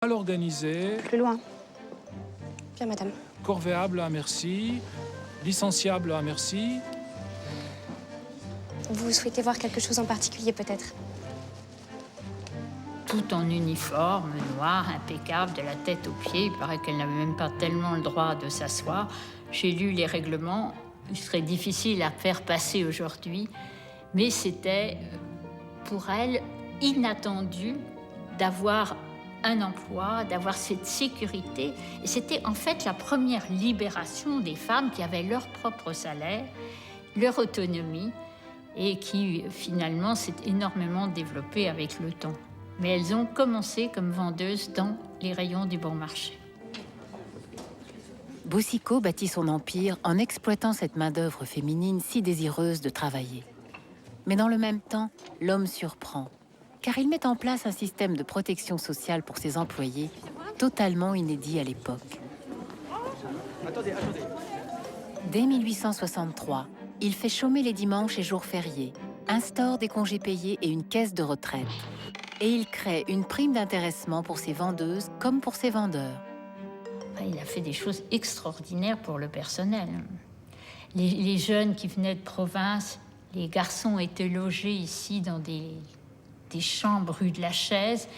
Mal organisé, Plus loin. Bien, madame. corvéable à merci, licenciable à merci. Vous souhaitez voir quelque chose en particulier, peut-être? Tout en uniforme, noir, impeccable, de la tête aux pieds. Il paraît qu'elle n'avait même pas tellement le droit de s'asseoir. J'ai lu les règlements. Il serait difficile à faire passer aujourd'hui. Mais c'était, pour elle, inattendu d'avoir un emploi, d'avoir cette sécurité. Et c'était en fait la première libération des femmes qui avaient leur propre salaire, leur autonomie, et qui finalement s'est énormément développée avec le temps. Mais elles ont commencé comme vendeuses dans les rayons du bon marché. Boucicaut bâtit son empire en exploitant cette main-d'œuvre féminine si désireuse de travailler. Mais dans le même temps, l'homme surprend, car il met en place un système de protection sociale pour ses employés totalement inédit à l'époque. Dès 1863, il fait chômer les dimanches et jours fériés, instaure des congés payés et une caisse de retraite. Et il crée une prime d'intéressement pour ses vendeuses comme pour ses vendeurs. Il a fait des choses extraordinaires pour le personnel. Les jeunes qui venaient de province, les garçons étaient logés ici dans des chambres rue de la Chaise.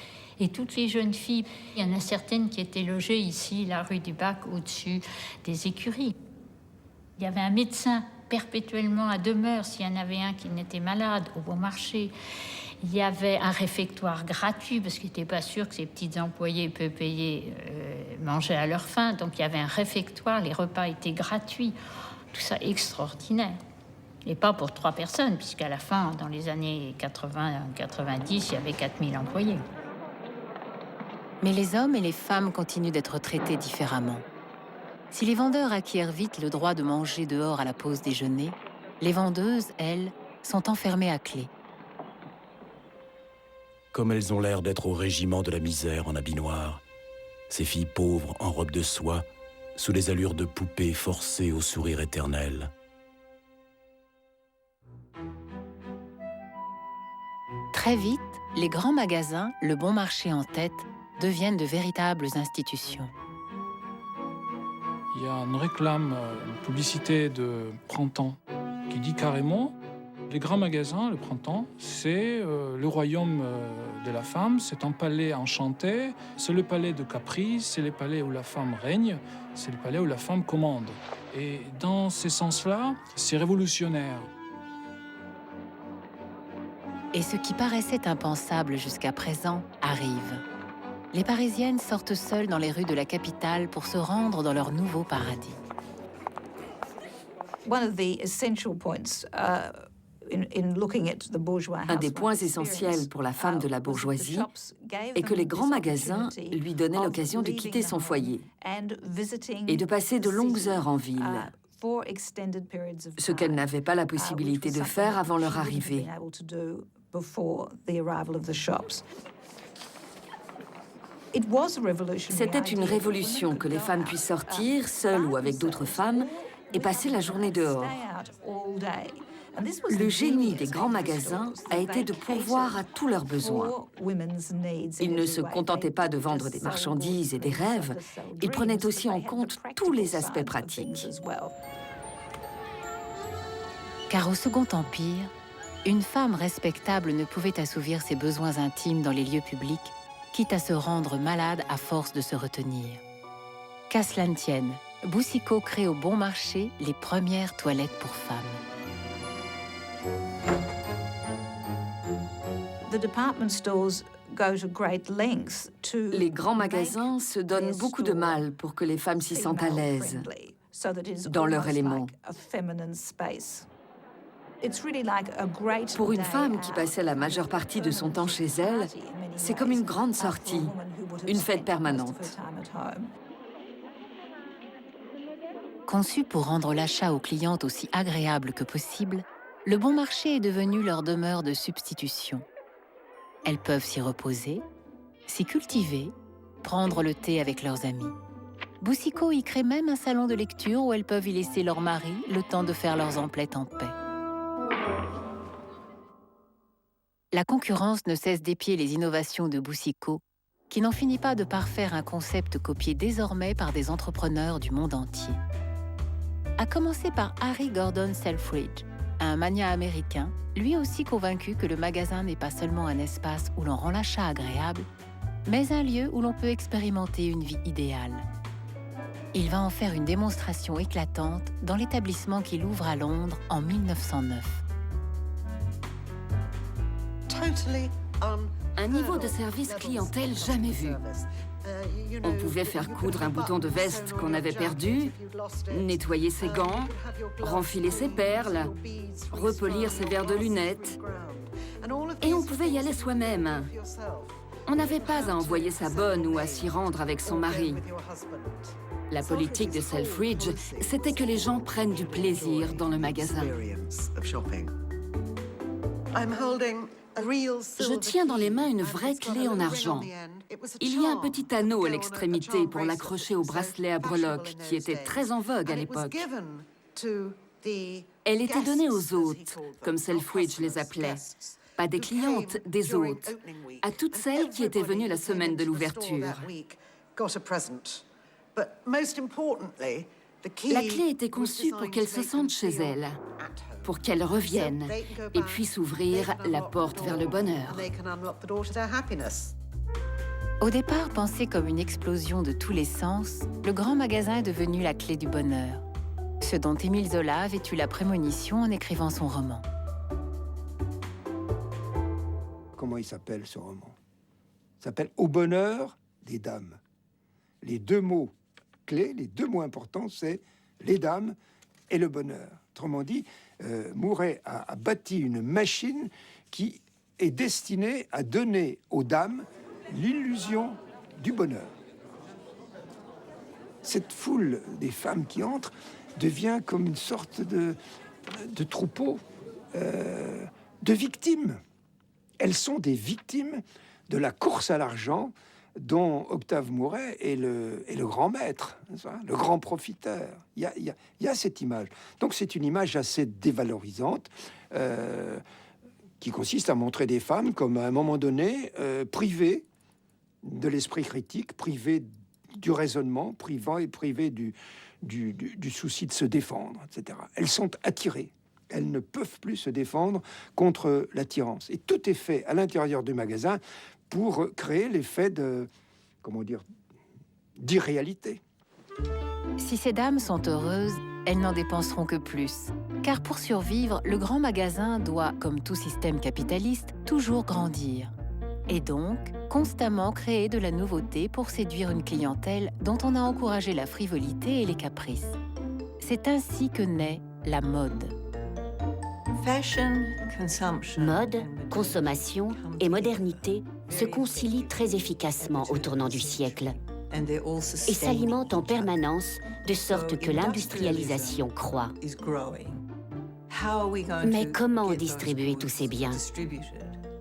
Et toutes les jeunes filles, il y en a certaines qui étaient logées ici, la rue du Bac, au-dessus des écuries. Il y avait un médecin perpétuellement à demeure s'il y en avait un qui n'était malade, au bon marché. Il y avait un réfectoire gratuit parce qu'il n'était pas sûr que ces petits employés peu payés mangeaient à leur faim. Donc il y avait un réfectoire, les repas étaient gratuits. Tout ça extraordinaire. Et pas pour 3 personnes, puisqu'à la fin, dans les années 80-90, il y avait 4000 employés. Mais les hommes et les femmes continuent d'être traités différemment. Si les vendeurs acquièrent vite le droit de manger dehors à la pause déjeuner, les vendeuses, elles, sont enfermées à clé. Comme elles ont l'air d'être au régiment de la misère en habit noir, ces filles pauvres en robe de soie, sous les allures de poupées forcées au sourire éternel. Très vite, les grands magasins, le bon marché en tête, deviennent de véritables institutions. Il y a une réclame, une publicité de Printemps qui dit carrément les grands magasins, le Printemps, c'est le royaume de la femme, c'est un palais enchanté, c'est le palais de caprice, c'est le palais où la femme règne, c'est le palais où la femme commande. Et dans ce sens-là, c'est révolutionnaire. Et ce qui paraissait impensable jusqu'à présent arrive. Les Parisiennes sortent seules dans les rues de la capitale pour se rendre dans leur nouveau paradis. Un des points essentiels pour la femme de la bourgeoisie est que les grands magasins lui donnaient l'occasion de quitter son foyer et de passer de longues heures en ville, ce qu'elle n'avait pas la possibilité de faire avant leur arrivée. C'était une révolution que les femmes puissent sortir, seules ou avec d'autres femmes, et passer la journée dehors. Le génie des grands magasins a été de pourvoir à tous leurs besoins. Ils ne se contentaient pas de vendre des marchandises et des rêves, ils prenaient aussi en compte tous les aspects pratiques. Car au Second Empire, une femme respectable ne pouvait assouvir ses besoins intimes dans les lieux publics, quitte à se rendre malade à force de se retenir. Qu'à cela ne tienne, Boucicaut crée au bon marché les premières toilettes pour femmes. Les grands magasins se donnent beaucoup de mal pour que les femmes s'y sentent à l'aise, dans leur élément. Pour une femme qui passait la majeure partie de son temps chez elle, c'est comme une grande sortie, une fête permanente. Conçu pour rendre l'achat aux clientes aussi agréable que possible, le bon marché est devenu leur demeure de substitution. Elles peuvent s'y reposer, s'y cultiver, prendre le thé avec leurs amis. Boucicaut y crée même un salon de lecture où elles peuvent y laisser leur mari le temps de faire leurs emplettes en paix. La concurrence ne cesse d'épier les innovations de Boucicaut, qui n'en finit pas de parfaire un concept copié désormais par des entrepreneurs du monde entier. À commencer par Harry Gordon Selfridge, un magnat américain, lui aussi convaincu que le magasin n'est pas seulement un espace où l'on rend l'achat agréable, mais un lieu où l'on peut expérimenter une vie idéale. Il va en faire une démonstration éclatante dans l'établissement qu'il ouvre à Londres en 1909. Un niveau de service clientèle jamais vu. On pouvait faire coudre un bouton de veste qu'on avait perdu, nettoyer ses gants, renfiler ses perles, repolir ses verres de lunettes. Et on pouvait y aller soi-même. On n'avait pas à envoyer sa bonne ou à s'y rendre avec son mari. La politique de Selfridge, c'était que les gens prennent du plaisir dans le magasin. Je tiens dans les mains une vraie clé en argent. Il y a un petit anneau à l'extrémité pour l'accrocher au bracelet à breloques qui était très en vogue à l'époque. Elle était donnée aux hôtes, comme Selfridge les appelait. Pas des clientes, des hôtes. À toutes celles qui étaient venues la semaine de l'ouverture. La clé était conçue pour qu'elles se sentent chez elles, pour qu'elles reviennent et puissent ouvrir la porte vers le bonheur. Au départ pensé comme une explosion de tous les sens, le grand magasin est devenu la clé du bonheur, ce dont Émile Zola avait eu la prémonition en écrivant son roman. Comment il s'appelle ce roman? Il s'appelle « Au bonheur des dames ». Les deux mots clés, les deux mots importants, c'est les dames et le bonheur. Autrement dit, Mouret a bâti une machine qui est destinée à donner aux dames l'illusion du bonheur. Cette foule des femmes qui entrent devient comme une sorte de troupeau de victimes. Elles sont des victimes de la course à l'argent dont Octave Mouret est le grand maître, le grand profiteur. Il y a cette image. Donc c'est une image assez dévalorisante qui consiste à montrer des femmes comme à un moment donné privées de l'esprit critique, privées du raisonnement, privées du souci de se défendre, etc. Elles sont attirées. Elles ne peuvent plus se défendre contre l'attirance. Et tout est fait à l'intérieur du magasin pour créer l'effet d'irréalité. Si ces dames sont heureuses, elles n'en dépenseront que plus. Car pour survivre, le grand magasin doit, comme tout système capitaliste, toujours grandir. Et donc, constamment créer de la nouveauté pour séduire une clientèle dont on a encouragé la frivolité et les caprices. C'est ainsi que naît la mode. Mode, consommation et modernité se concilient très efficacement au tournant du siècle et s'alimentent en permanence de sorte que l'industrialisation croît. Mais comment distribuer tous ces biens?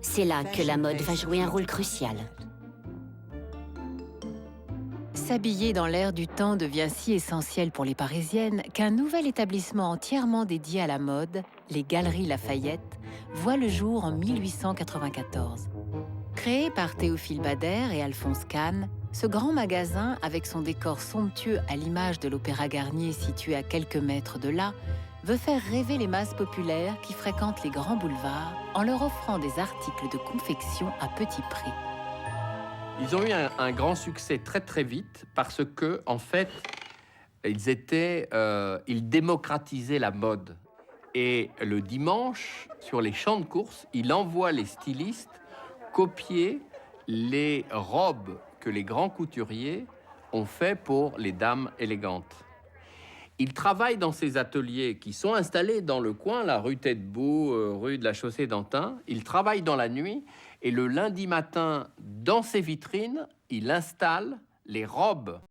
C'est là que la mode va jouer un rôle crucial. S'habiller dans l'air du temps devient si essentiel pour les Parisiennes qu'un nouvel établissement entièrement dédié à la mode, les Galeries Lafayette, voit le jour en 1894. Créé par Théophile Bader et Alphonse Kahn, ce grand magasin, avec son décor somptueux à l'image de l'Opéra Garnier situé à quelques mètres de là, veut faire rêver les masses populaires qui fréquentent les grands boulevards en leur offrant des articles de confection à petit prix. Ils ont eu un grand succès très très vite parce que, en fait, ils démocratisaient la mode. Et le dimanche, sur les champs de course, il envoie les stylistes copier les robes que les grands couturiers ont fait pour les dames élégantes. Il travaille dans ces ateliers qui sont installés dans le coin, la rue Taitbout, rue de la Chaussée-d'Antin. Il travaille dans la nuit et le lundi matin, dans ses vitrines, il installe les robes